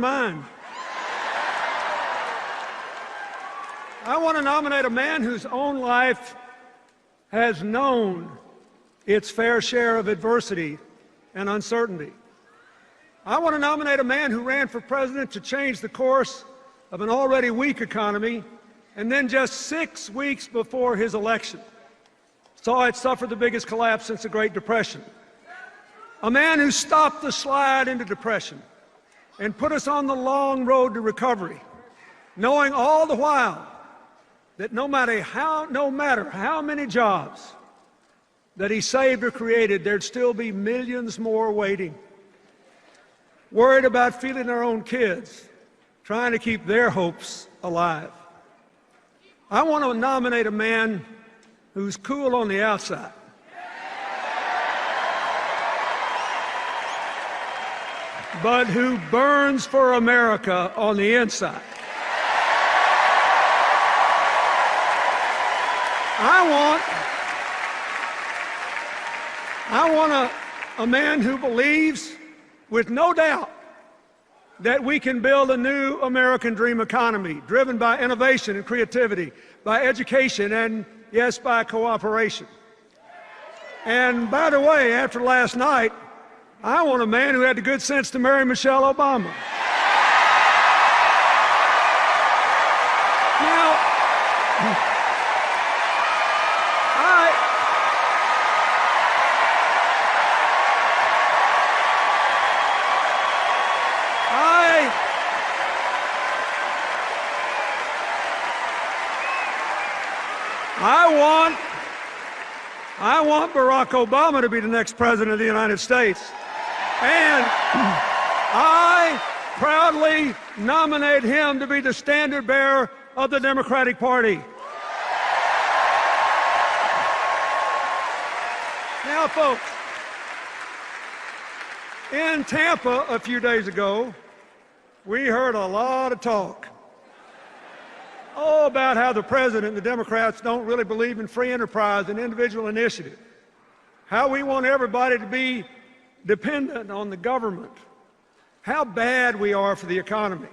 mind. I want to nominate a man whose own life has known its fair share of adversity and uncertainty. I want to nominate a man who ran for president to change the course of an already weak economy, and then just 6 weeks before his election saw it suffer the biggest collapse since the Great Depression. A man who stopped the slide into depression and put us on the long road to recovery, knowing all the while that no matter how many jobs that he saved or created, there'd still be millions more waiting, worried about feeding our own kids, trying to keep their hopes alive. I want to nominate a man who's cool on the outside, but who burns for America on the inside. I want a man who believes with no doubt that we can build a new American dream economy driven by innovation and creativity, by education, and yes, by cooperation. And by the way, after last night, I want a man who had the good sense to marry Michelle Obama. Now, I want Barack Obama to be the next president of the United States. And I proudly nominate him to be the standard bearer of the Democratic Party. Now, folks, in Tampa a few days ago, we heard a lot of talk about how the president and the Democrats don't really believe in free enterprise and individual initiative, how we want everybody to be dependent on the government, how bad we are for the economy.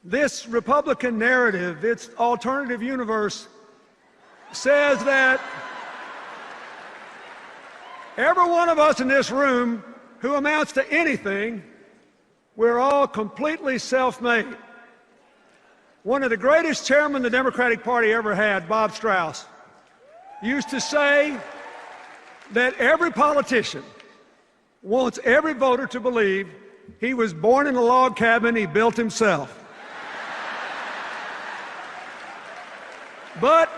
This Republican narrative, its alternative universe, says that every one of us in this room who amounts to anything, we're all completely self-made. One of the greatest chairmen the Democratic Party ever had, Bob Strauss, used to say that every politician wants every voter to believe he was born in a log cabin he built himself. But,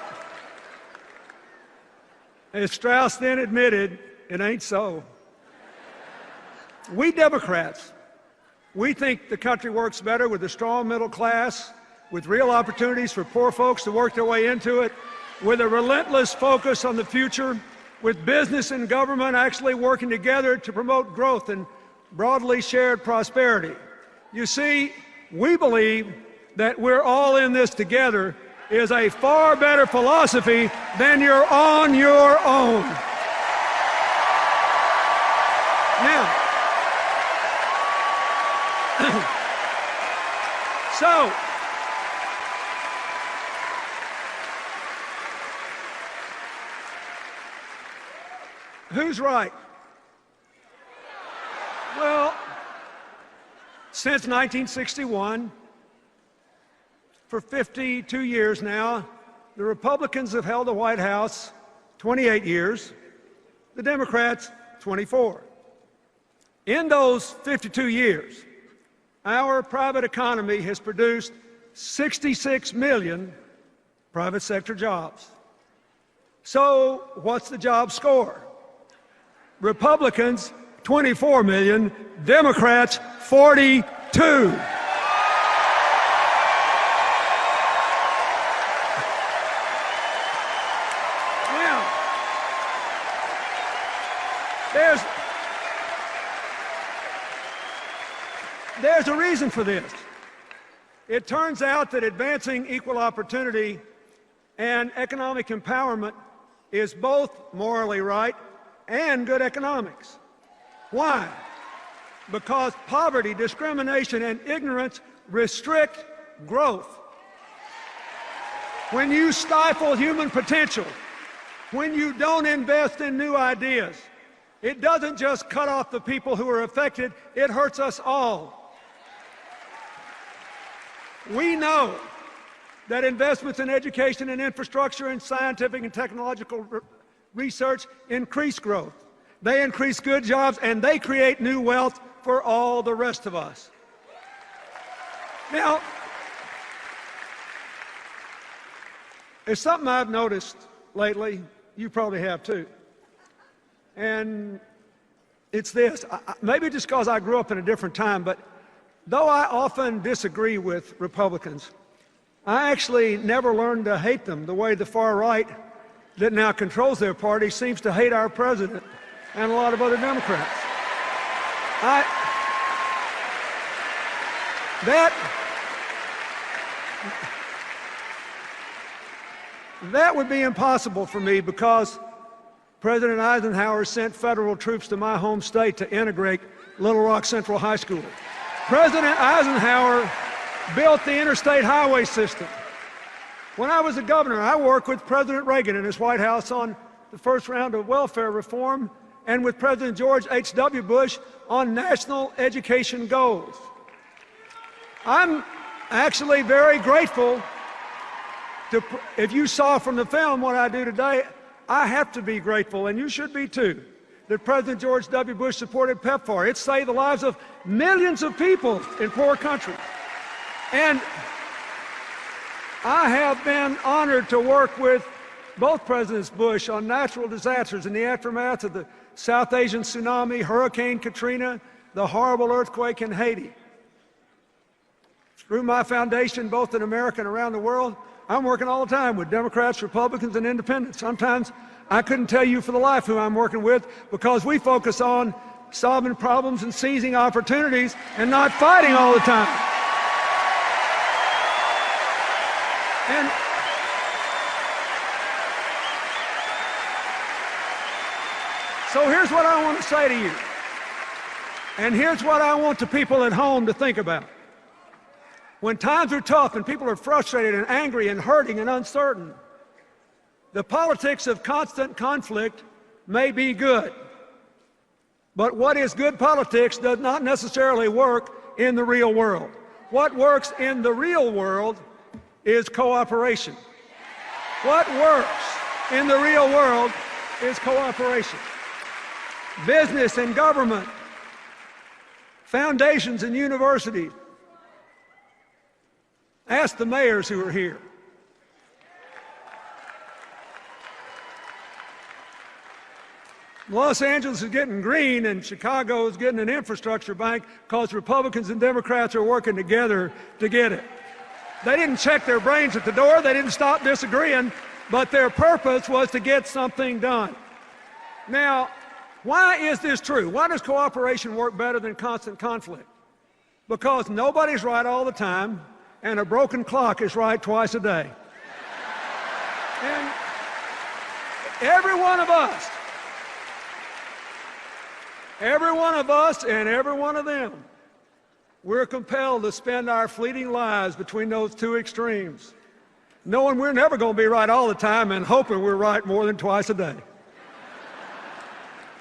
as Strauss then admitted, it ain't so. We Democrats, we think the country works better with a strong middle class, with real opportunities for poor folks to work their way into it, with a relentless focus on the future, with business and government actually working together to promote growth and broadly shared prosperity. You see, we believe that we're all in this together is a far better philosophy than you're on your own. Now, so, who's right? Well, since 1961, for 52 years now, the Republicans have held the White House 28 years, the Democrats 24. In those 52 years, our private economy has produced 66 million private sector jobs. So what's the job score? Republicans, 24 million, Democrats, 42. Now, there's a reason for this. It turns out that advancing equal opportunity and economic empowerment is both morally right and good economics. Why? because poverty, discrimination, and ignorance restrict growth. When you stifle human potential, when you don't invest in new ideas, it doesn't just cut off the people who are affected, it hurts us all. We know that investments in education and infrastructure and scientific and technological research increase growth. They increase good jobs and they create new wealth for all the rest of us. Now, there's something I've noticed lately, you probably have too, and it's this. Maybe just because I grew up in a different time, but though I often disagree with Republicans, I actually never learned to hate them the way the far right that now controls their party seems to hate our president and a lot of other Democrats. That would be impossible for me because President Eisenhower sent federal troops to my home state to integrate Little Rock Central High School. President Eisenhower built the interstate highway system. When I was a governor, I worked with President Reagan in his White House on the first round of welfare reform and with President George H.W. Bush on national education goals. I'm actually very grateful if you saw from the film what I do today, I have to be grateful, and you should be too, that President George W. Bush supported PEPFAR. It saved the lives of millions of people in poor countries. And I have been honored to work with both Presidents Bush on natural disasters in the aftermath of the South Asian tsunami, Hurricane Katrina, the horrible earthquake in Haiti. Through my foundation, both in America and around the world, I'm working all the time with Democrats, Republicans, and independents. Sometimes I couldn't tell you for the life who I'm working with because we focus on solving problems and seizing opportunities and not fighting all the time. And so here's what I want to say to you. And here's what I want the people at home to think about. When times are tough and people are frustrated and angry and hurting and uncertain, the politics of constant conflict may be good. But what is good politics does not necessarily work in the real world. What works in the real world is cooperation. What works in the real world is cooperation. Business and government, foundations and universities. Ask the mayors who are here. Los Angeles is getting green and Chicago is getting an infrastructure bank because Republicans and Democrats are working together to get it. They didn't check their brains at the door, they didn't stop disagreeing, but their purpose was to get something done. Now, why is this true? Why does cooperation work better than constant conflict? Because nobody's right all the time, and a broken clock is right twice a day. And every one of us and every one of them, we're compelled to spend our fleeting lives between those two extremes, knowing we're never going to be right all the time and hoping we're right more than twice a day.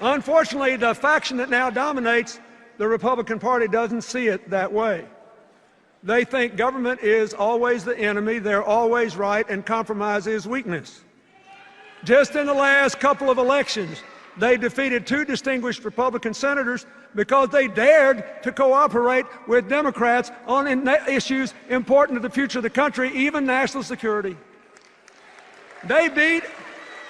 Unfortunately, the faction that now dominates the Republican Party doesn't see it that way. They think government is always the enemy, they're always right, and compromise is weakness. Just in the last couple of elections, they defeated 2 distinguished Republican senators because they dared to cooperate with Democrats on issues important to the future of the country, even national security. They beat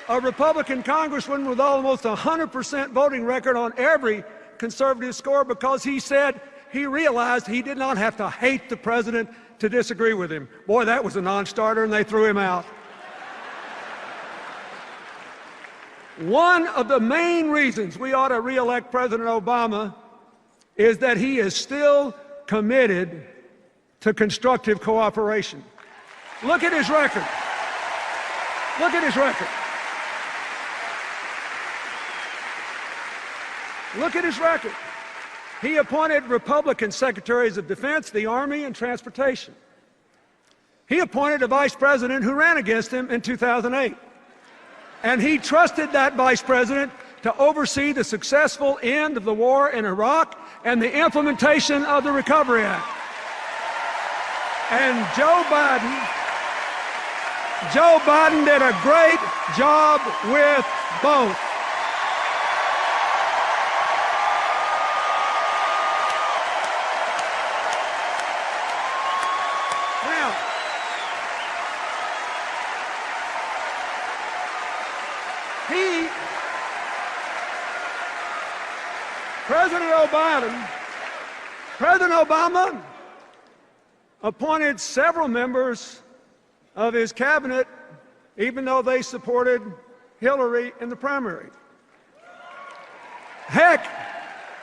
a Republican congressman with almost 100% voting record on every conservative score because he said he realized he did not have to hate the president to disagree with him. Boy, that was a non-starter, and they threw him out. One of the main reasons we ought to re-elect President Obama is that he is still committed to constructive cooperation. Look at his record. Look at his record. Look at his record. He appointed Republican Secretaries of Defense, the Army, and Transportation. He appointed a vice president who ran against him in 2008. And he trusted that vice president to oversee the successful end of the war in Iraq and the implementation of the Recovery Act. And Joe Biden did a great job with both. Now, President Obama appointed several members of his cabinet, even though they supported Hillary in the primary. Heck,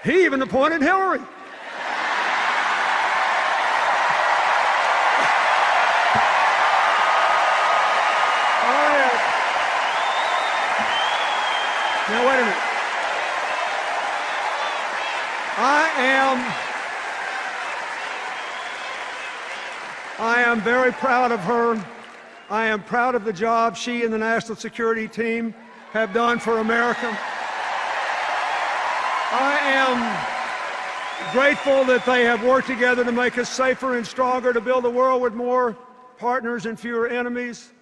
he even appointed Hillary. Now, wait a minute. I am very proud of her. I am proud of the job she and the National Security Team have done for America. I am grateful that they have worked together to make us safer and stronger, to build a world with more partners and fewer enemies.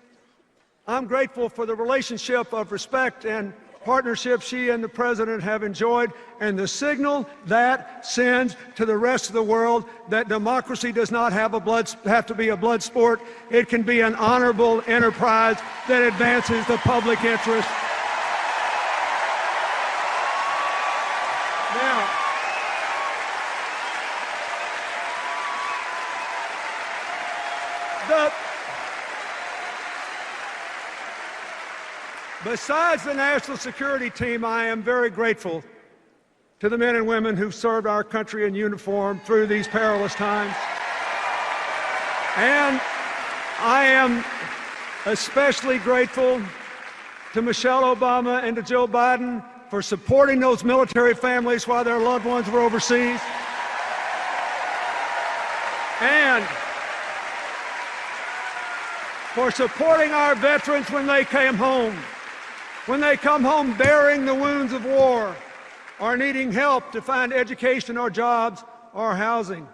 I'm grateful for the relationship of respect and partnership she and the President have enjoyed, and the signal that sends to the rest of the world that democracy does not have to be a blood sport. It can be an honorable enterprise that advances the public interest. Now, besides the National Security Team, I am very grateful to the men and women who've served our country in uniform through these perilous times. And I am especially grateful to Michelle Obama and to Joe Biden for supporting those military families while their loved ones were overseas. And for supporting our veterans when they came home. When they come home bearing the wounds of war or needing help to find education or jobs or housing.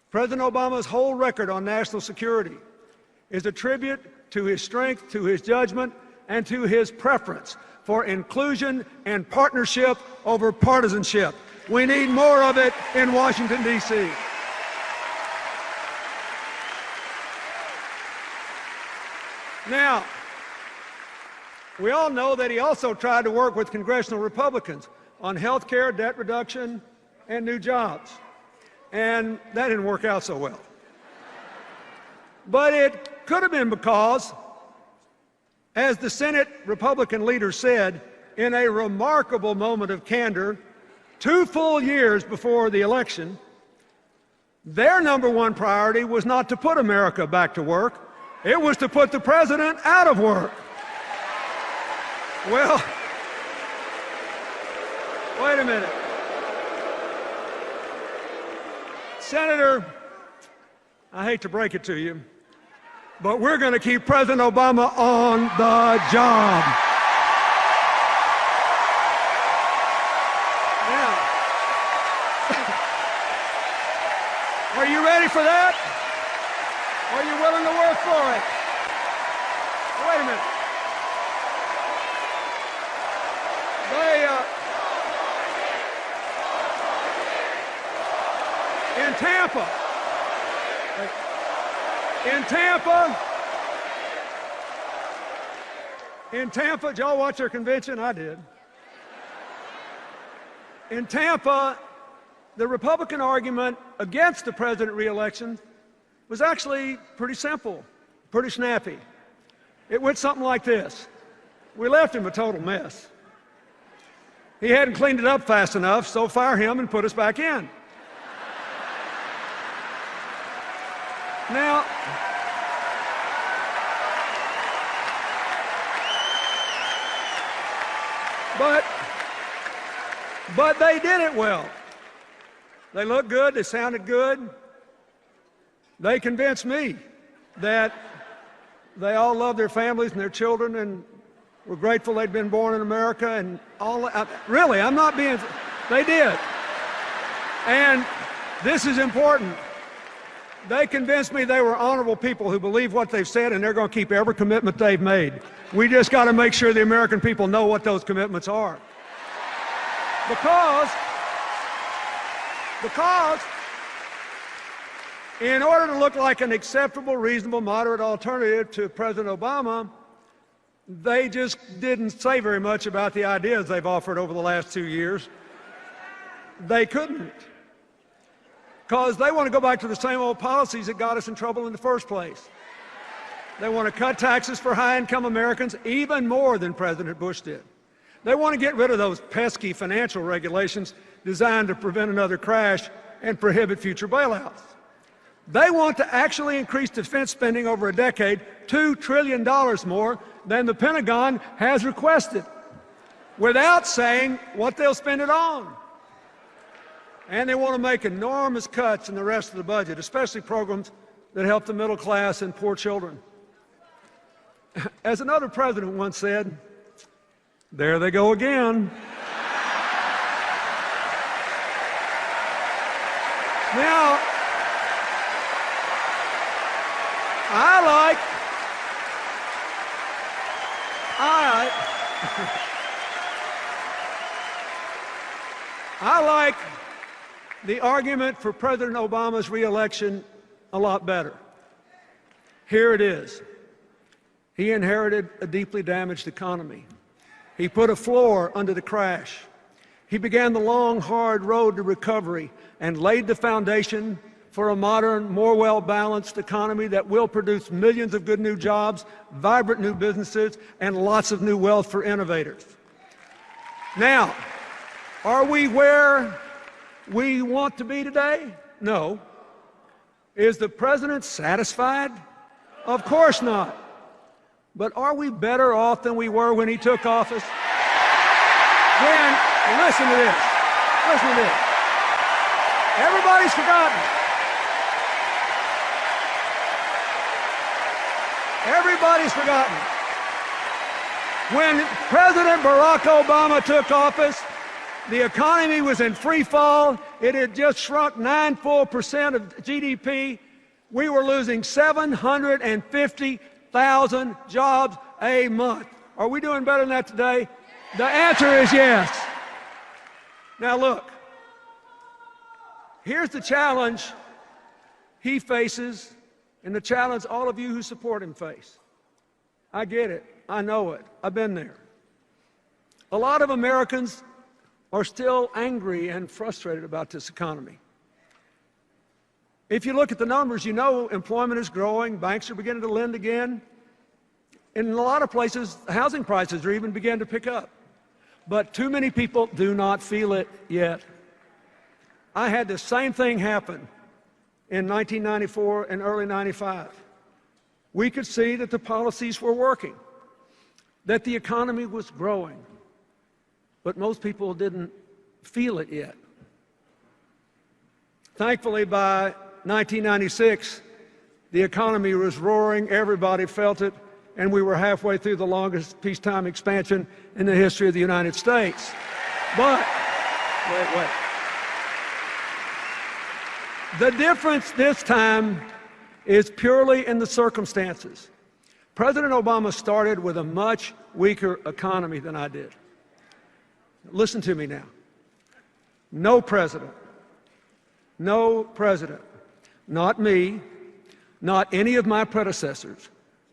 President Obama's whole record on national security is a tribute to his strength, to his judgment, and to his preference for inclusion and partnership over partisanship. We need more of it in Washington, D.C. Now, we all know that he also tried to work with congressional Republicans on health care, debt reduction, and new jobs. And that didn't work out so well. But it could have been because, as the Senate Republican leader said in a remarkable moment of candor 2 full years before the election, their number one priority was not to put America back to work. It was to put the president out of work. Well, wait a minute. Senator, I hate to break it to you, but we're going to keep President Obama on the job. Now, are you ready for that? Are you willing to work for it? Wait a minute. In Tampa, did y'all watch their convention? I did. In Tampa, the Republican argument against the president re-election was actually pretty simple, pretty snappy. It went something like this. We left him a total mess. He hadn't cleaned it up fast enough, so fire him and put us back in. Now, but they did it well. They looked good, they sounded good. They convinced me that they all loved their families and their children and were grateful they'd been born in America and all. Really, I'm not being, they did. And this is important. They convinced me they were honorable people who believe what they've said and they're going to keep every commitment they've made. We just got to make sure the American people know what those commitments are. Because in order to look like an acceptable, reasonable, moderate alternative to President Obama, they just didn't say very much about the ideas they've offered over the last 2 years. They couldn't. Because they want to go back to the same old policies that got us in trouble in the first place. They want to cut taxes for high-income Americans even more than President Bush did. They want to get rid of those pesky financial regulations designed to prevent another crash and prohibit future bailouts. They want to actually increase defense spending over a decade $2 trillion more than the Pentagon has requested, without saying what they'll spend it on. And they want to make enormous cuts in the rest of the budget, especially programs that help the middle class and poor children. As another president once said, there they go again. Now, I like the argument for President Obama's re-election a lot better. Here it is. He inherited a deeply damaged economy. He put a floor under the crash. He began the long, hard road to recovery and laid the foundation for a modern, more well-balanced economy that will produce millions of good new jobs, vibrant new businesses, and lots of new wealth for innovators. Now, are we where we want to be today? No. Is the president satisfied? Of course not. But are we better off than we were when he took office? Listen to this. Listen to this. Everybody's forgotten. Everybody's forgotten. When President Barack Obama took office, the economy was in free fall. It had just shrunk 9 full % of GDP. We were losing 750,000 jobs a month. Are we doing better than that today? The answer is yes. Now look, here's the challenge he faces and the challenge all of you who support him face. I get it. I know it. I've been there. A lot of Americans are still angry and frustrated about this economy. If you look at the numbers, you know employment is growing, banks are beginning to lend again. In a lot of places, housing prices are even beginning to pick up. But too many people do not feel it yet. I had the same thing happen in 1994 and early 95. We could see that the policies were working, that the economy was growing, but most people didn't feel it yet. Thankfully, by 1996, the economy was roaring, everybody felt it, and we were halfway through the longest peacetime expansion in the history of the United States. But, wait. The difference this time is purely in the circumstances. President Obama started with a much weaker economy than I did. Listen to me now. No president, not me, not any of my predecessors,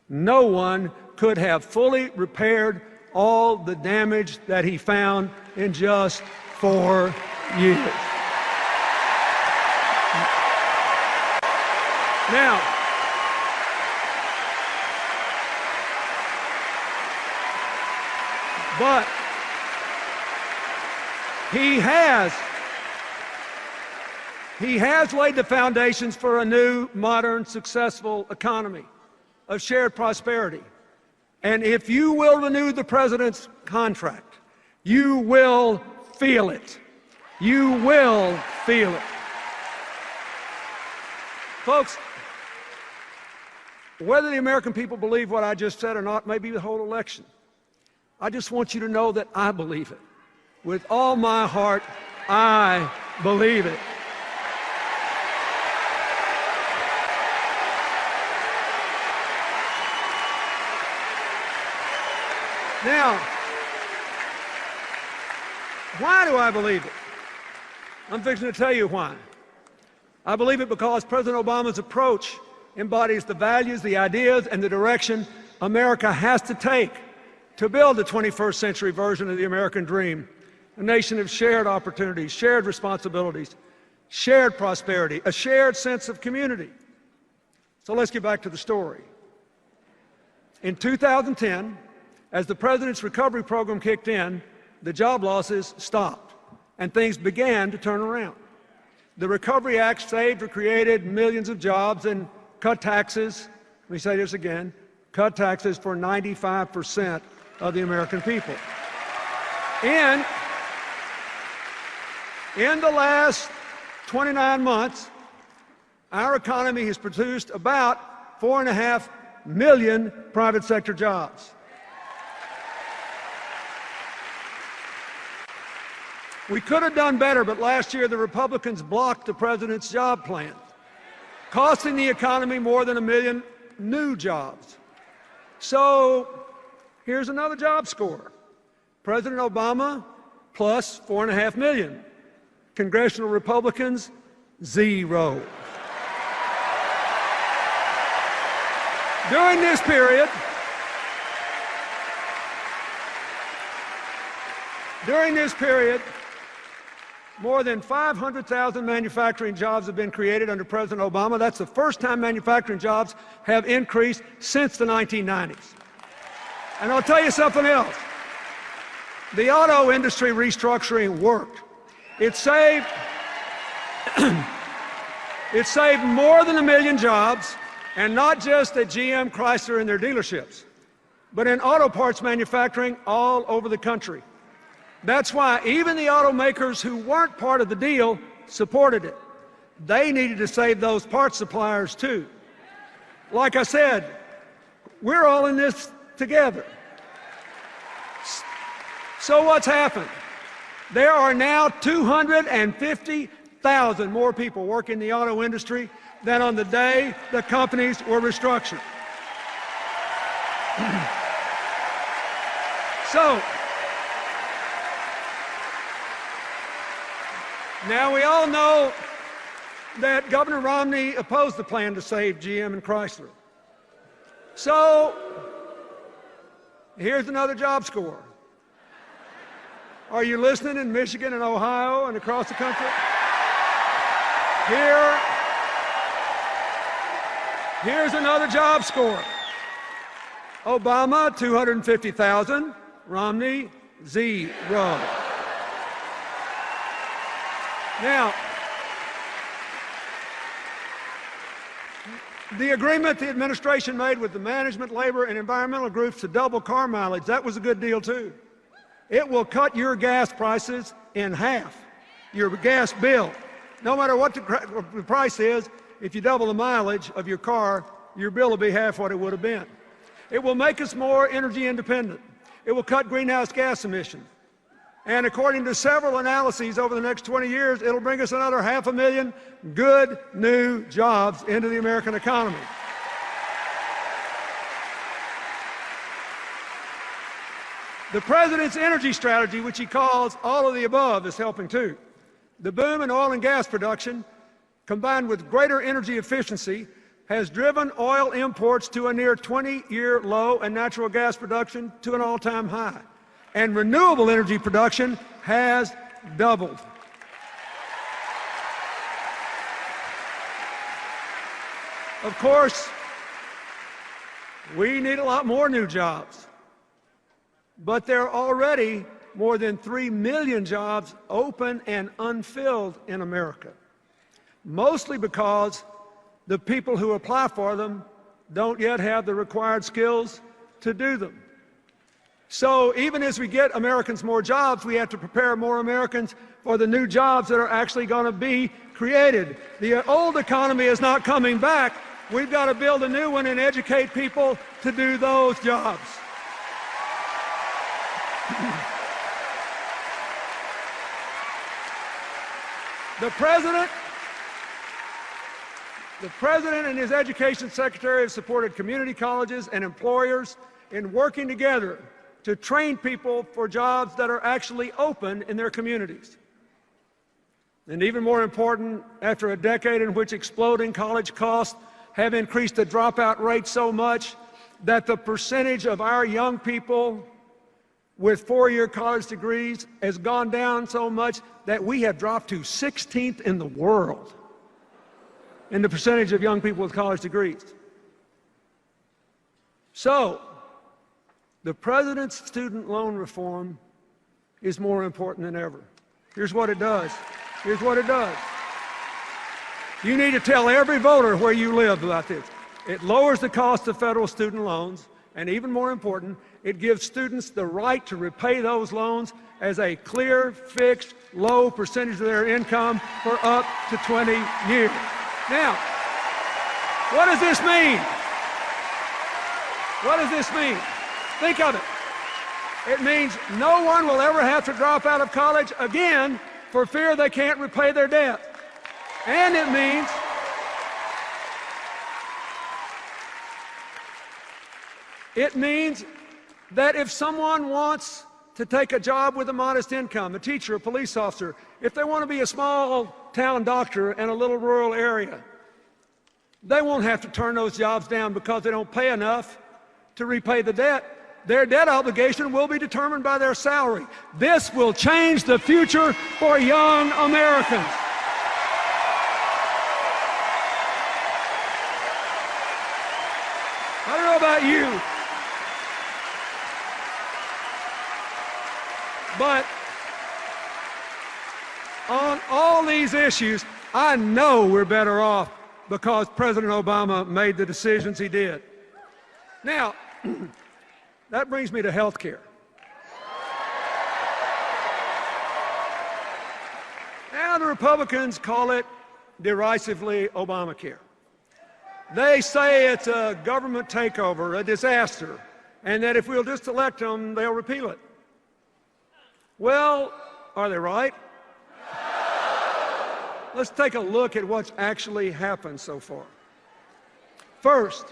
no one could have fully repaired all the damage that he found in just 4 years. Now, but he has laid the foundations for a new, modern, successful economy of shared prosperity. And if you will renew the president's contract, you will feel it. You will feel it. Folks, whether the American people believe what I just said or not may be the whole election. I just want you to know that I believe it. With all my heart, I believe it. Now, why do I believe it? I'm fixing to tell you why. I believe it because President Obama's approach embodies the values, the ideas, and the direction America has to take to build the 21st century version of the American dream, a nation of shared opportunities, shared responsibilities, shared prosperity, a shared sense of community. So let's get back to the story. In 2010, as the President's recovery program kicked in, the job losses stopped, and things began to turn around. The Recovery Act saved or created millions of jobs and cut taxes, let me say this again, cut taxes for 95% of the American people. In the last 29 months, our economy has produced about 4.5 million private sector jobs. We could have done better, but last year the Republicans blocked the President's job plan, costing the economy more than 1 million new jobs. So here's another job score. President Obama plus 4.5 million. Congressional Republicans, 0. During this period, more than 500,000 manufacturing jobs have been created under President Obama. That's the first time manufacturing jobs have increased since the 1990s. And I'll tell you something else. The auto industry restructuring worked. It saved more than 1 million jobs, and not just at GM, Chrysler, and their dealerships, but in auto parts manufacturing all over the country. That's why even the automakers who weren't part of the deal supported it. They needed to save those parts suppliers too. Like I said, we're all in this together. So what's happened? There are now 250,000 more people working in the auto industry than on the day the companies were restructured. So, now, we all know that Governor Romney opposed the plan to save GM and Chrysler. So, here's another job score. Are you listening in Michigan and Ohio and across the country? Here's another job score. Obama, 250,000. Romney, 0. Now, the agreement the administration made with the management, labor, and environmental groups to double car mileage, that was a good deal too. It will cut your gas prices in half, your gas bill. No matter what the price is, if you double the mileage of your car, your bill will be half what it would have been. It will make us more energy independent. It will cut greenhouse gas emissions. And according to several analyses over the next 20 years, it'll bring us another 500,000 good new jobs into the American economy. The President's energy strategy, which he calls all of the above, is helping too. The boom in oil and gas production, combined with greater energy efficiency, has driven oil imports to a near 20-year low and natural gas production to an all-time high. And renewable energy production has doubled. Of course, we need a lot more new jobs, but there are already more than 3 million jobs open and unfilled in America, mostly because the people who apply for them don't yet have the required skills to do them. So even as we get Americans more jobs, we have to prepare more Americans for the new jobs that are actually going to be created. The old economy is not coming back. We've got to build a new one and educate people to do those jobs. The President and his Education Secretary have supported community colleges and employers in working together to train people for jobs that are actually open in their communities. And even more important, after a decade in which exploding college costs have increased the dropout rate so much that the percentage of our young people with four-year college degrees has gone down so much that we have dropped to 16th in the world in the percentage of young people with college degrees. So, the President's student loan reform is more important than ever. Here's what it does. Here's what it does. You need to tell every voter where you live about this. It lowers the cost of federal student loans, and even more important, it gives students the right to repay those loans as a clear, fixed, low percentage of their income for up to 20 years. Now, what does this mean? What does this mean? Think of it. It means no one will ever have to drop out of college again for fear they can't repay their debt. And it means that if someone wants to take a job with a modest income, a teacher, a police officer, if they want to be a small town doctor in a little rural area, they won't have to turn those jobs down because they don't pay enough to repay the debt. Their debt obligation will be determined by their salary. This will change the future for young Americans. I don't know about you, but on all these issues, I know we're better off because President Obama made the decisions he did. Now, that brings me to health care. Now the Republicans call it derisively Obamacare. They say it's a government takeover, a disaster, and that if we'll just elect them, they'll repeal it. Well, are they right? Let's take a look at what's actually happened so far. First,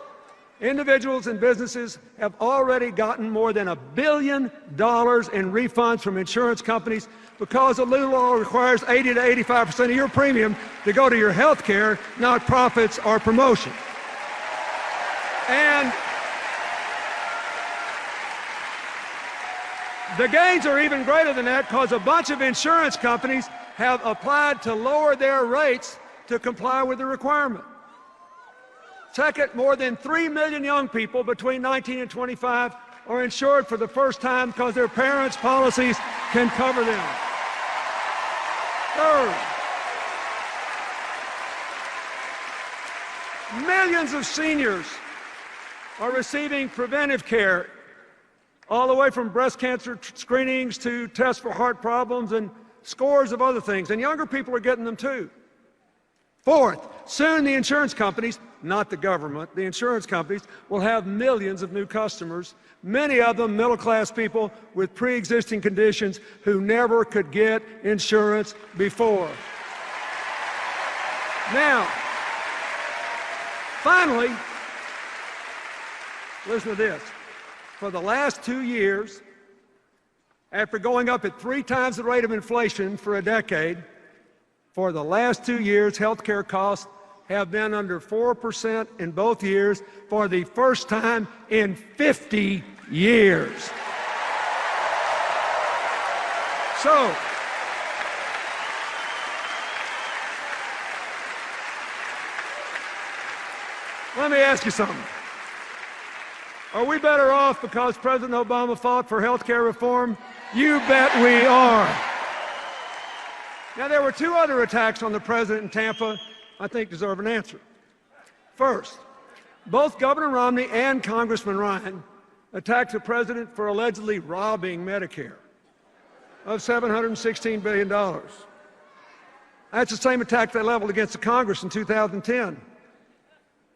individuals and businesses have already gotten more than $1 billion in refunds from insurance companies because the new law requires 80 to 85% of your premium to go to your health care, not profits or promotion. And the gains are even greater than that because a bunch of insurance companies have applied to lower their rates to comply with the requirement. Second, more than 3 million young people between 19 and 25 are insured for the first time because their parents' policies can cover them. Third, millions of seniors are receiving preventive care, all the way from breast cancer screenings to tests for heart problems and scores of other things, and younger people are getting them too. Fourth, soon the insurance companies, not the government, the insurance companies will have millions of new customers, many of them middle-class people with pre-existing conditions who never could get insurance before. Now, finally, listen to this. For the last 2 years, after going up at 3 times the rate of inflation for a decade, for the last 2 years, health care costs have been under 4% in both years for the first time in 50 years. So, let me ask you something. Are we better off because President Obama fought for health care reform? You bet we are. Now, there were 2 other attacks on the president in Tampa I think deserve an answer. First, both Governor Romney and Congressman Ryan attacked the president for allegedly robbing Medicare of $716 billion. That's the same attack they leveled against the Congress in 2010.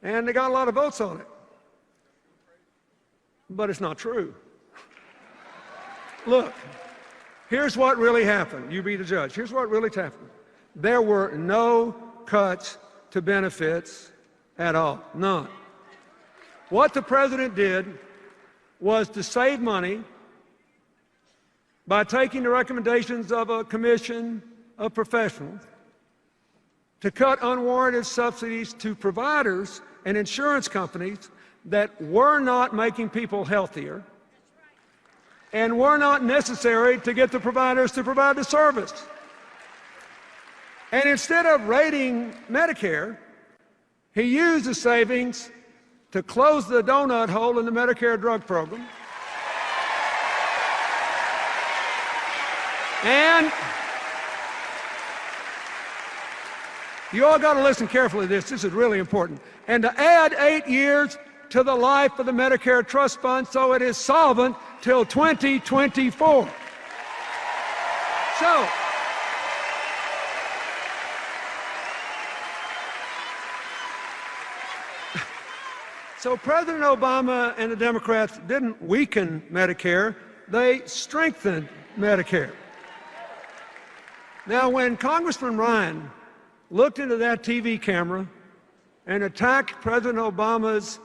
And they got a lot of votes on it. But it's not true. Look, here's what really happened. You be the judge. Here's what really happened. There were no cuts to benefits at all. None. What the president did was to save money by taking the recommendations of a commission of professionals to cut unwarranted subsidies to providers and insurance companies that were not making people healthier and were not necessary to get the providers to provide the service. And instead of raiding Medicare, he used the savings to close the donut hole in the Medicare drug program. And you all got to listen carefully to this. This is really important. And to add 8 years to the life of the Medicare Trust Fund so it is solvent till 2024. So President Obama and the Democrats didn't weaken Medicare, they strengthened Medicare. Now, when Congressman Ryan looked into that TV camera and attacked President Obama's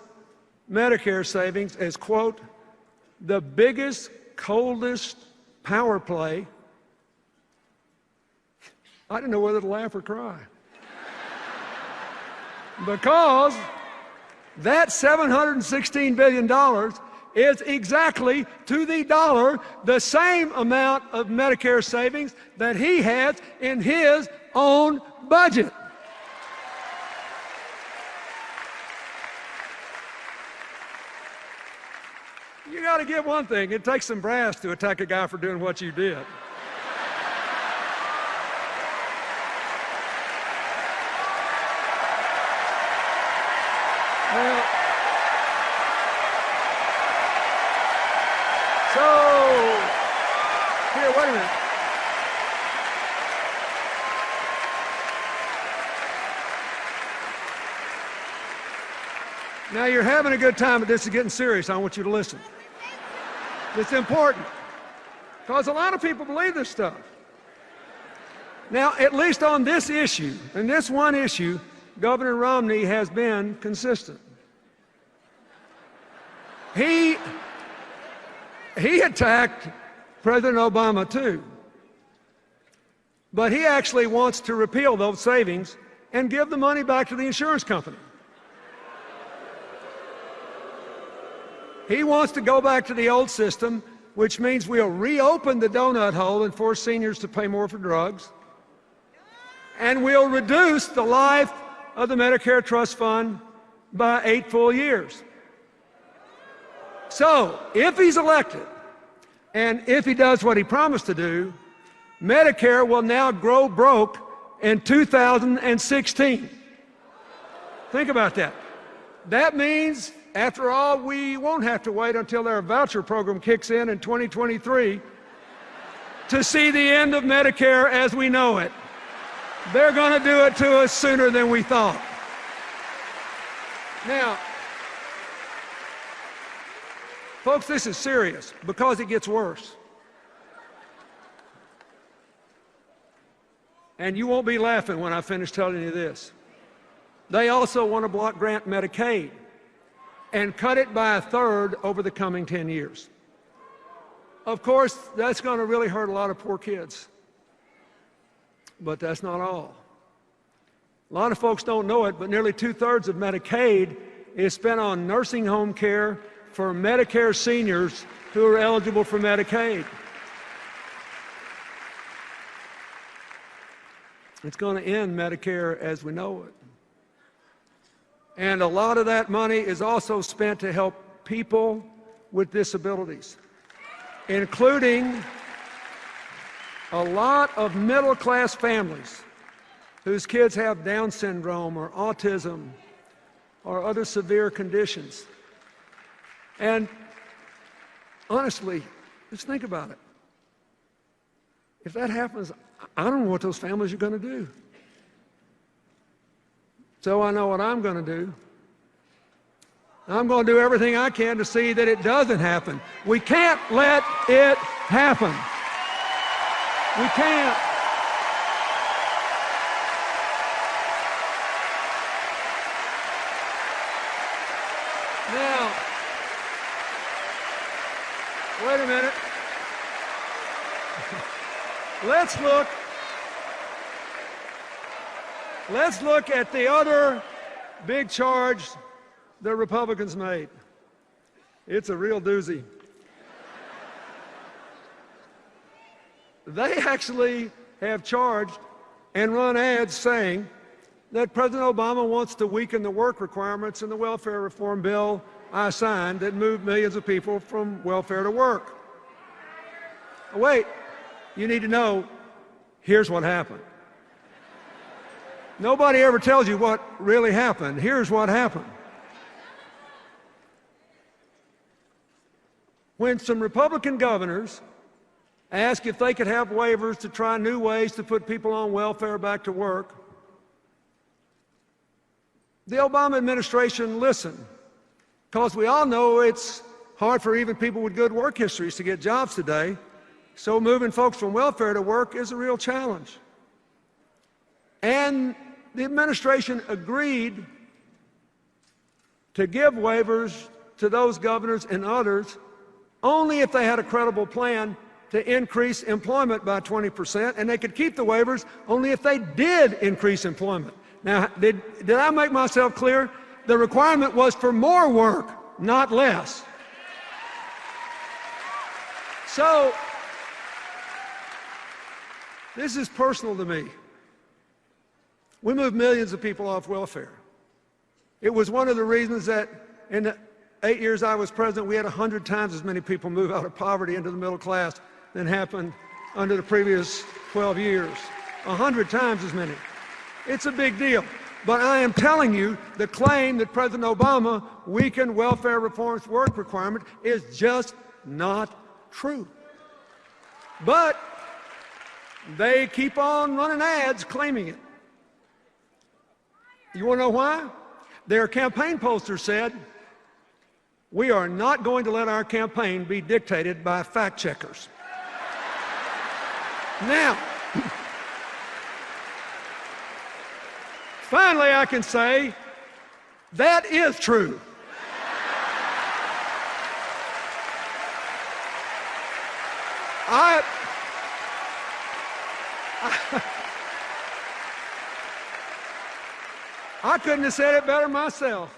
Medicare savings as, quote, the biggest, coldest power play, I didn't know whether to laugh or cry. Because that $716 billion is exactly to the dollar the same amount of Medicare savings that he has in his own budget. You got to give one thing. It takes some brass to attack a guy for doing what you did. Now, so, here, wait a minute. Now, you're having a good time, but this is getting serious. I want you to listen. It's important, because a lot of people believe this stuff. Now, at least on this issue, and this one issue, Governor Romney has been consistent. He attacked President Obama too, but he actually wants to repeal those savings and give the money back to the insurance company. He wants to go back to the old system, which means we'll reopen the donut hole and force seniors to pay more for drugs, and we'll reduce the life of the Medicare Trust Fund by 8 full years. So, if he's elected, and if he does what he promised to do, Medicare will now grow broke in 2016. Think about that. That means, after all, we won't have to wait until their voucher program kicks in 2023 to see the end of Medicare as we know it. They're going to do it to us sooner than we thought. Now, folks, this is serious because it gets worse. And you won't be laughing when I finish telling you this. They also want to block grant Medicaid and cut it by 1/3 over the coming 10 years. Of course, that's going to really hurt a lot of poor kids. But that's not all. A lot of folks don't know it, but nearly 2/3 of Medicaid is spent on nursing home care for Medicare seniors who are eligible for Medicaid. It's going to end Medicare as we know it. And a lot of that money is also spent to help people with disabilities, including a lot of middle-class families whose kids have Down syndrome or autism or other severe conditions. And honestly, just think about it. If that happens, I don't know what those families are going to do. So I know what I'm going to do. I'm going to do everything I can to see that it doesn't happen. We can't let it happen. We can't. Now, wait a minute. Let's look at the other big charge the Republicans made. It's a real doozy. They actually have charged and run ads saying that President Obama wants to weaken the work requirements in the welfare reform bill I signed that moved millions of people from welfare to work. Wait, you need to know, here's what happened. Nobody ever tells you what really happened. Here's what happened. When some Republican governors asked if they could have waivers to try new ways to put people on welfare back to work, the Obama administration listened, because we all know it's hard for even people with good work histories to get jobs today, so moving folks from welfare to work is a real challenge. And the administration agreed to give waivers to those governors and others only if they had a credible plan to increase employment by 20%, and they could keep the waivers only if they did increase employment. Now, did I make myself clear? The requirement was for more work, not less. So, this is personal to me. We moved millions of people off welfare. It was one of the reasons that in the 8 years I was president, we had 100 times as many people move out of poverty into the middle class than happened under the previous 12 years. 100 times as many. It's a big deal. But I am telling you, the claim that President Obama weakened welfare reform's work requirement is just not true. But they keep on running ads claiming it. You want to know why? Their campaign poster said, "We are not going to let our campaign be dictated by fact checkers." Now, finally I can say that is true. I couldn't have said it better myself.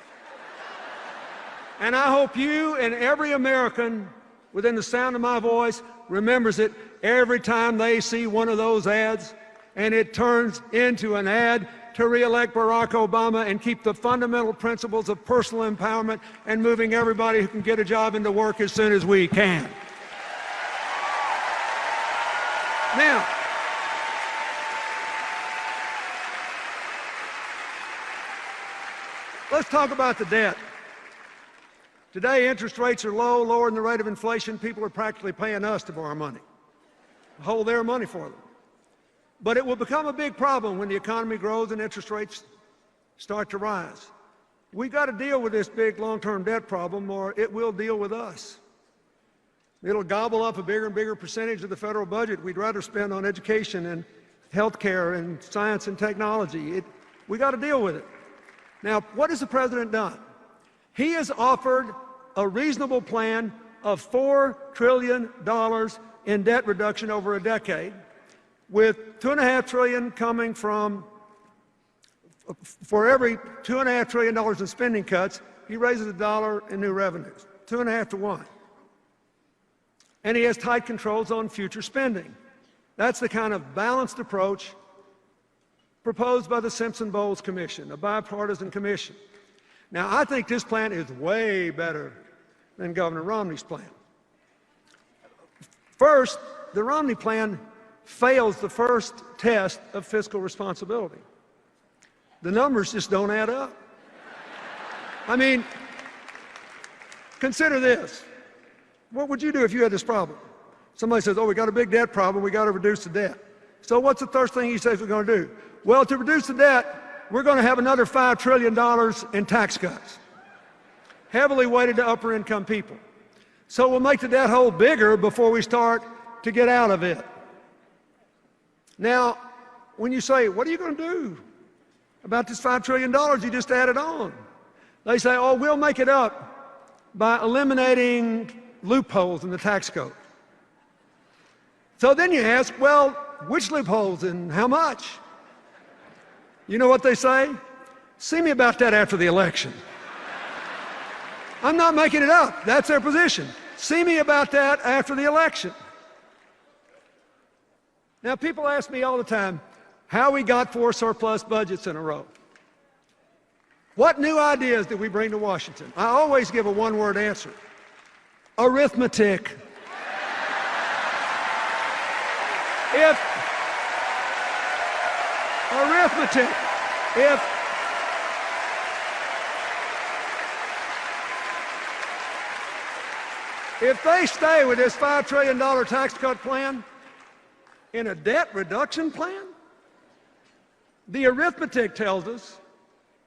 And I hope you and every American within the sound of my voice remembers it every time they see one of those ads, and it turns into an ad to re-elect Barack Obama and keep the fundamental principles of personal empowerment and moving everybody who can get a job into work as soon as we can. Now, let's talk about the debt. Today, interest rates are low, lower than the rate of inflation. People are practically paying us to borrow money, hold their money for them. But it will become a big problem when the economy grows and interest rates start to rise. We've got to deal with this big long-term debt problem, or it will deal with us. It'll gobble up a bigger and bigger percentage of the federal budget we'd rather spend on education and health care and science and technology. We got to deal with it. Now, what has the president done? He has offered a reasonable plan of $4 trillion in debt reduction over a decade, with $2.5 trillion coming from, for every $2.5 trillion in spending cuts, he raises $1 in new revenues, 2.5 to 1. And he has tight controls on future spending. That's the kind of balanced approach proposed by the Simpson-Bowles Commission, a bipartisan commission. Now, I think this plan is way better than Governor Romney's plan. First, the Romney plan fails the first test of fiscal responsibility. The numbers just don't add up. I mean, consider this. What would you do if you had this problem? Somebody says, oh, we got a big debt problem, we got to reduce the debt. So what's the first thing he says we're going to do? Well, to reduce the debt, we're going to have another $5 trillion in tax cuts, heavily weighted to upper income people. So we'll make the debt hole bigger before we start to get out of it. Now, when you say, what are you going to do about this $5 trillion you just added on? They say, oh, we'll make it up by eliminating loopholes in the tax code. So then you ask, well, which loopholes and how much? You know what they say? See me about that after the election. I'm not making it up. That's their position. See me about that after the election. Now, people ask me all the time how we got 4 surplus budgets in a row. What new ideas did we bring to Washington? I always give a one-word answer. Arithmetic. If they stay with this $5 trillion tax cut plan in a debt reduction plan, the arithmetic tells us,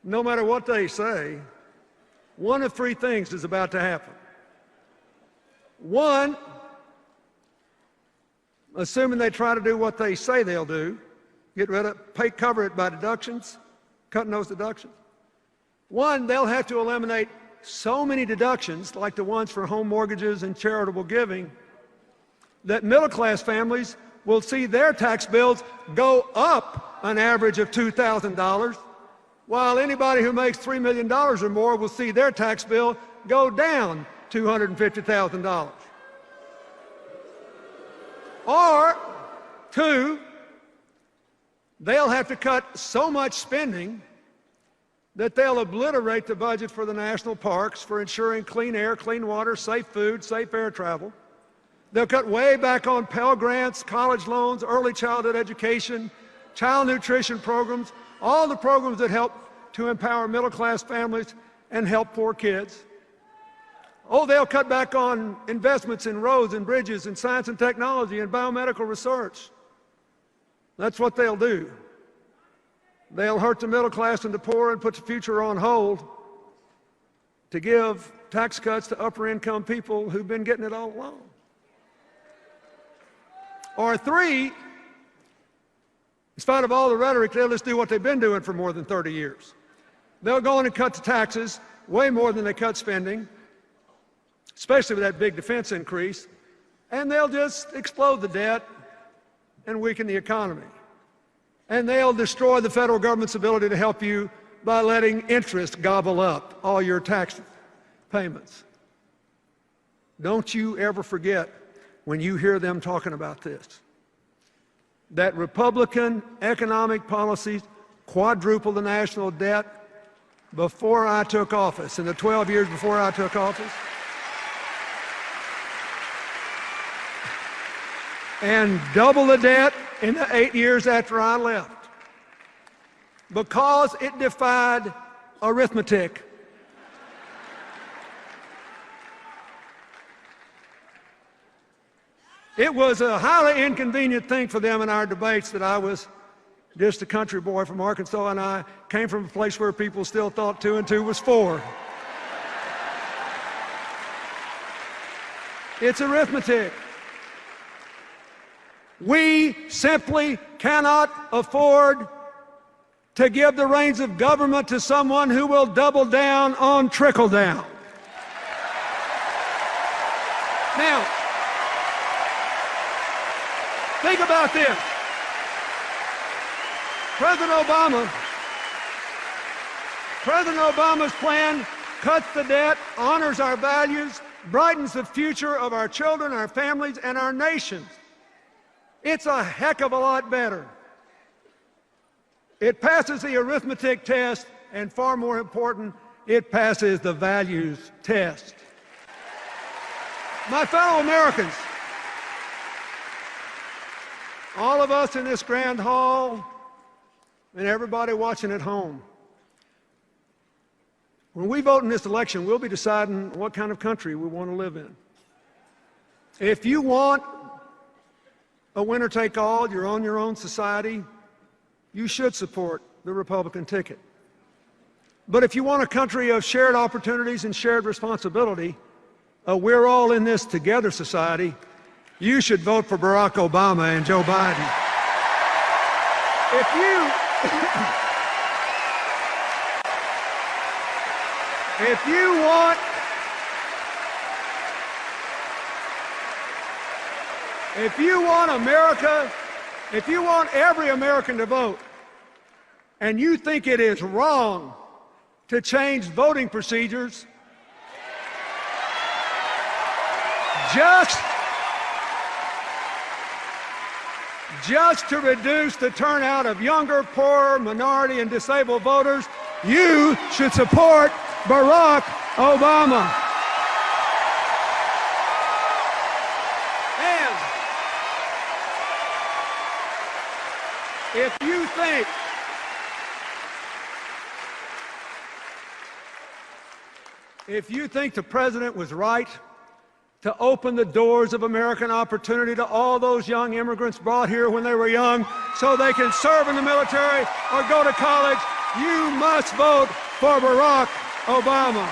no matter what they say, one of 3 things is about to happen. One, assuming they try to do what they say they'll do, cover it by deductions, cutting those deductions. One, they'll have to eliminate so many deductions, like the ones for home mortgages and charitable giving, that middle-class families will see their tax bills go up an average of $2,000, while anybody who makes $3 million or more will see their tax bill go down $250,000. Or, 2, they'll have to cut so much spending that they'll obliterate the budget for the national parks for ensuring clean air, clean water, safe food, safe air travel. They'll cut way back on Pell Grants, college loans, early childhood education, child nutrition programs, all the programs that help to empower middle-class families and help poor kids. Oh, they'll cut back on investments in roads and bridges and science and technology and biomedical research. That's what they'll do. They'll hurt the middle class and the poor and put the future on hold to give tax cuts to upper income people who've been getting it all along. Or 3, in spite of all the rhetoric, they'll just do what they've been doing for more than 30 years. They'll go in and cut the taxes way more than they cut spending, especially with that big defense increase, and they'll just explode the debt and weaken the economy. And they'll destroy the federal government's ability to help you by letting interest gobble up all your tax payments. Don't you ever forget, when you hear them talking about this, that Republican economic policies quadrupled the national debt before I took office, in the 12 years before I took office, and double the debt in the 8 years after I left, because it defied arithmetic. It was a highly inconvenient thing for them in our debates that I was just a country boy from Arkansas and I came from a place where people still thought 2 and 2 was 4. It's arithmetic. We simply cannot afford to give the reins of government to someone who will double down on trickle down. Now, think about this. President Obama's plan cuts the debt, honors our values, brightens the future of our children, our families, and our nations. It's a heck of a lot better. It passes the arithmetic test, and far more important, it passes the values test. My fellow Americans, all of us in this grand hall and everybody watching at home, when we vote in this election, we'll be deciding what kind of country we want to live in. If you want a winner-take-all, you're on your own society, you should support the Republican ticket. But if you want a country of shared opportunities and shared responsibility, we're all in this together society, you should vote for Barack Obama and Joe Biden. If you want America, if you want every American to vote, and you think it is wrong to change voting procedures just to reduce the turnout of younger, poorer, minority, and disabled voters, you should support Barack Obama. And if you think the president was right to open the doors of American opportunity to all those young immigrants brought here when they were young so they can serve in the military or go to college, you must vote for Barack Obama.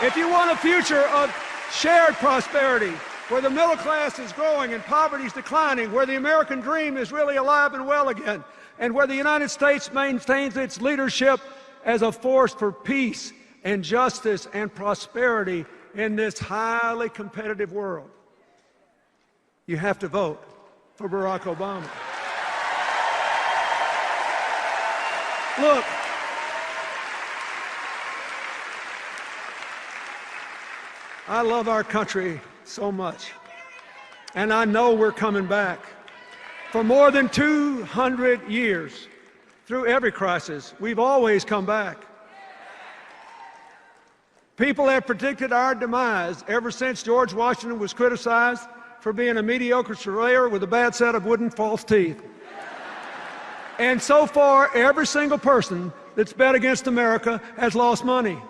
If you want a future of shared prosperity, where the middle class is growing and poverty is declining, where the American dream is really alive and well again, and where the United States maintains its leadership as a force for peace and justice and prosperity in this highly competitive world, you have to vote for Barack Obama. Look, I love our country so much, and I know we're coming back. For more than 200 years, through every crisis, we've always come back. People have predicted our demise ever since George Washington was criticized for being a mediocre surveyor with a bad set of wooden false teeth. And so far, every single person that's bet against America has lost money,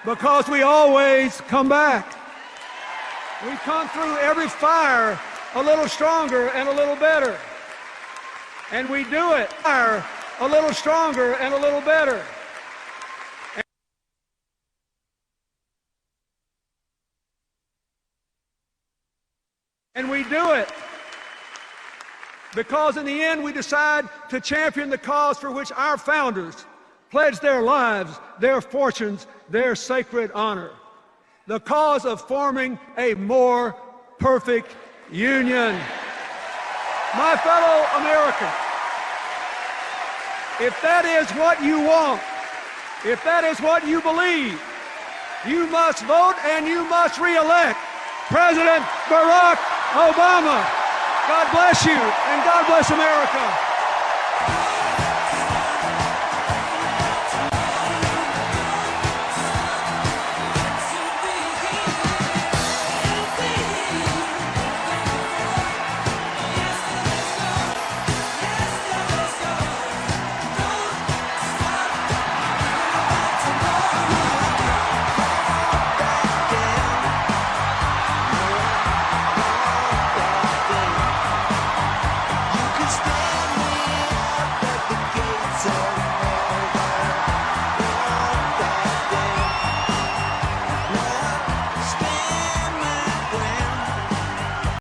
because we always come back. We come through every fire a little stronger and a little better. And we do it a little stronger and a little better. And we do it because in the end we decide to champion the cause for which our founders pledged their lives, their fortunes, their sacred honor. The cause of forming a more perfect union. My fellow Americans, if that is what you want, if that is what you believe, you must vote and you must re-elect President Barack Obama. God bless you, and God bless America.